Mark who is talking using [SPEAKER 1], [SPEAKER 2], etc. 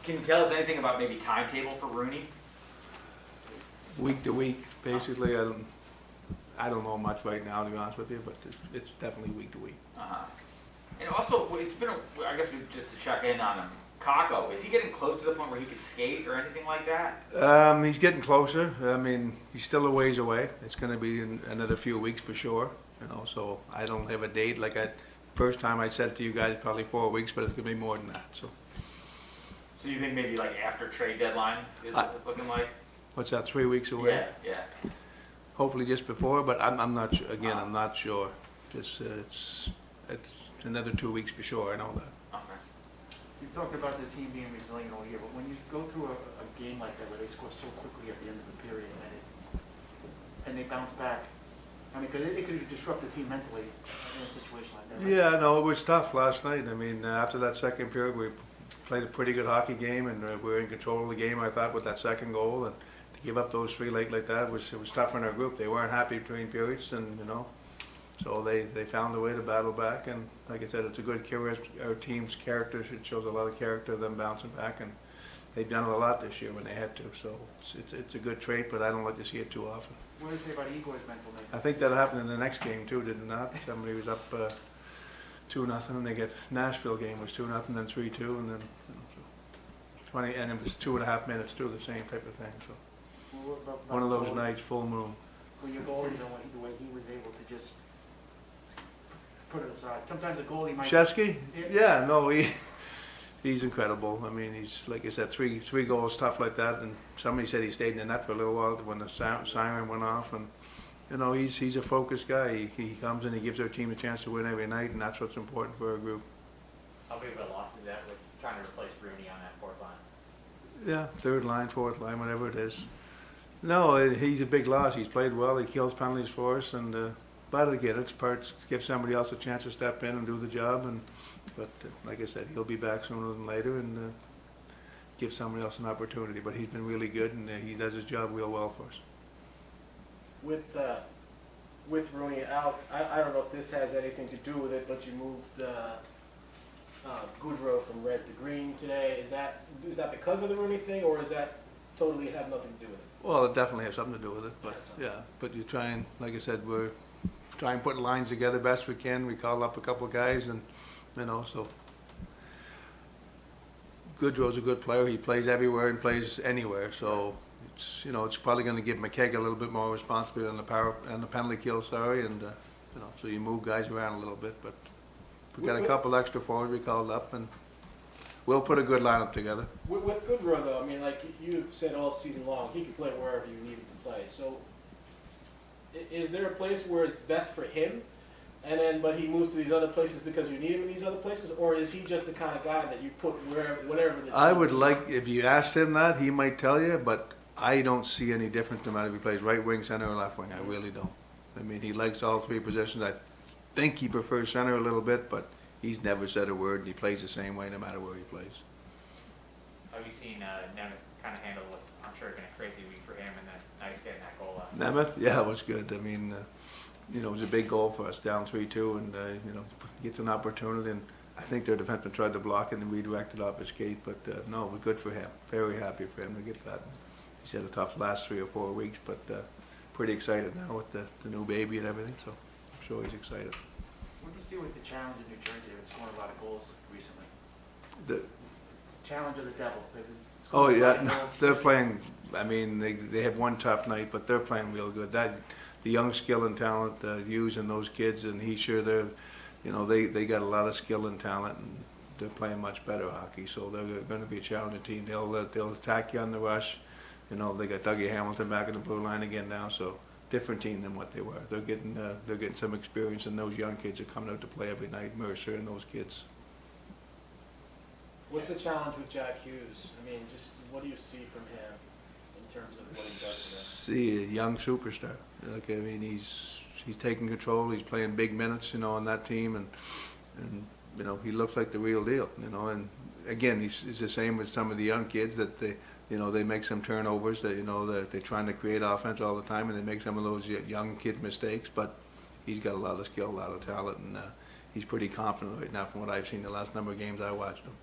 [SPEAKER 1] Can you tell us anything about maybe timetable for Rooney?
[SPEAKER 2] Week to week, basically. I don't know much right now, to be honest with you, but it's definitely week to week.
[SPEAKER 1] Uh-huh. And also, it's been, I guess just to check in on him, Kako, is he getting close to the point where he could skate or anything like that?
[SPEAKER 2] He's getting closer. I mean, he's still a ways away. It's going to be in another few weeks for sure. So I don't have a date. First time I said to you guys, probably 4 weeks, but it's going to be more than that. So
[SPEAKER 1] You think maybe like after trade deadline is looking like?
[SPEAKER 2] what's that? 3 weeks away?
[SPEAKER 1] Yeah.
[SPEAKER 2] Hopefully just before, but I'm not. Again, I'm not sure. It's another 2 weeks for sure. I know that.
[SPEAKER 1] Okay.
[SPEAKER 3] You talked about the team being resilient all year, but when you go through a game like that where they score so quickly at the end of the period and they bounce back, I mean, because it could disrupt the team mentally in a situation like that. Right?
[SPEAKER 2] Yeah, no, it was tough last night. I mean, after that second period, we played a pretty good hockey game, and we were in control of the game, I thought, with that second goal. And to give up those 3 late like that, it was tough on our group. They weren't happy between periods, and, so they found a way to battle back. And like I said, it's a good our team's character. It shows a lot of character, them bouncing back, and they've done it a lot this year when they had to. So it's a good trait, but I don't like to see it too often.
[SPEAKER 3] What do you say about Igor's mental makeup?
[SPEAKER 2] I think that happened in the next game too, did it not? Somebody was up 2-0, and they get Nashville game was 2-0, then 3-2, and then 20, and it was 2.5 minutes too, the same type of thing. So
[SPEAKER 3] Well, what about
[SPEAKER 2] one of those
[SPEAKER 3] goalie?
[SPEAKER 2] nights, full moon.
[SPEAKER 3] Well, your goalie, the way he was able to just put it aside. Sometimes a goalie might.
[SPEAKER 2] Shesky? Yeah, no, he's incredible. I mean, he's, like I said, three goals, stuff like that. And somebody said he stayed in the net for a little while when the siren went off. And he's a focused guy. He comes and he gives our team a chance to win every night, and that's what's important for our group.
[SPEAKER 4] How big of a loss is that with trying to replace Rooney on that fourth line?
[SPEAKER 2] Yeah, third line, fourth line, whatever it is. No, he's a big loss. He's played well. He kills penalties for us, and but again, it's parts. Give somebody else a chance to step in and do the job. But like I said, he'll be back sooner than later, and give somebody else an opportunity. But he's been really good, and he does his job real well for us.
[SPEAKER 5] With Rooney out, I don't know if this has anything to do with it, but you moved Goodrow from red to green today. Is that because of the Rooney thing, or is that totally have nothing to do with it?
[SPEAKER 2] Well, it definitely has something to do with it. But yeah, but you try and, like I said, we're trying to put lines together best we can. We call up a couple of guys, and so Goodrow's a good player. He plays everywhere and plays anywhere. So it's probably going to give McKegg a little bit more responsibility on the penalty kill. And so you move guys around a little bit. But we got a couple extra forwards we called up, and we'll put a good lineup together.
[SPEAKER 5] With Goodrow, though, I mean, like you've said all season long, he can play wherever you need him to play. So is there a place where it's best for him, but he moves to these other places because you need him in these other places, or is he just the kind of guy that you put whatever?
[SPEAKER 2] I would like, if you asked him that, he might tell you, but I don't see any difference no matter if he plays right wing, center, or left wing. I really don't. I mean, he likes all three positions. I think he prefers center a little bit, but he's never said a word, and he plays the same way no matter where he plays.
[SPEAKER 4] Have you seen Nemeth kind of handle what's, I'm sure, been a crazy week for him, and then nice getting that goal out?
[SPEAKER 2] Nemeth? Yeah, it was good. I mean, it was a big goal for us, down 3-2, and, gets an opportunity, and I think their defenseman tried to block it and redirected off his skate, but no, it was good for him. Very happy for him to get that. He's had a tough last 3 or 4 weeks, but pretty excited now with the new baby and everything, so I'm sure he's excited.
[SPEAKER 3] What do you see with the challenge in New Jersey? They've been scoring a lot of goals recently.
[SPEAKER 2] The,
[SPEAKER 3] Challenge of the Devils. They've been
[SPEAKER 2] Oh
[SPEAKER 3] scoring a lot
[SPEAKER 2] yeah,
[SPEAKER 3] of
[SPEAKER 2] no,
[SPEAKER 3] goals.
[SPEAKER 2] they're playing. I mean, they had one tough night, but they're playing real good. The young skill and talent using those kids, and they got a lot of skill and talent, and they're playing much better hockey. So they're going to be a challenging team. They'll attack you on the rush. They got Dougie Hamilton back in the blue line again now, so different team than what they were. They're getting some experience, and those young kids are coming out to play every night. Mercer and those kids.
[SPEAKER 5] What's the challenge with Jack Hughes? I mean, just what do you see from him in terms of what he does
[SPEAKER 2] See, a young superstar. Like, I mean, he's taking control. He's playing big minutes, on that team, and he looks like the real deal. And again, he's the same with some of the young kids that they make some turnovers. That they're trying to create offense all the time, and they make some of those young kid mistakes. But he's got a lot of skill, a lot of talent, and he's pretty confident right now from what I've seen the last number of games I watched him.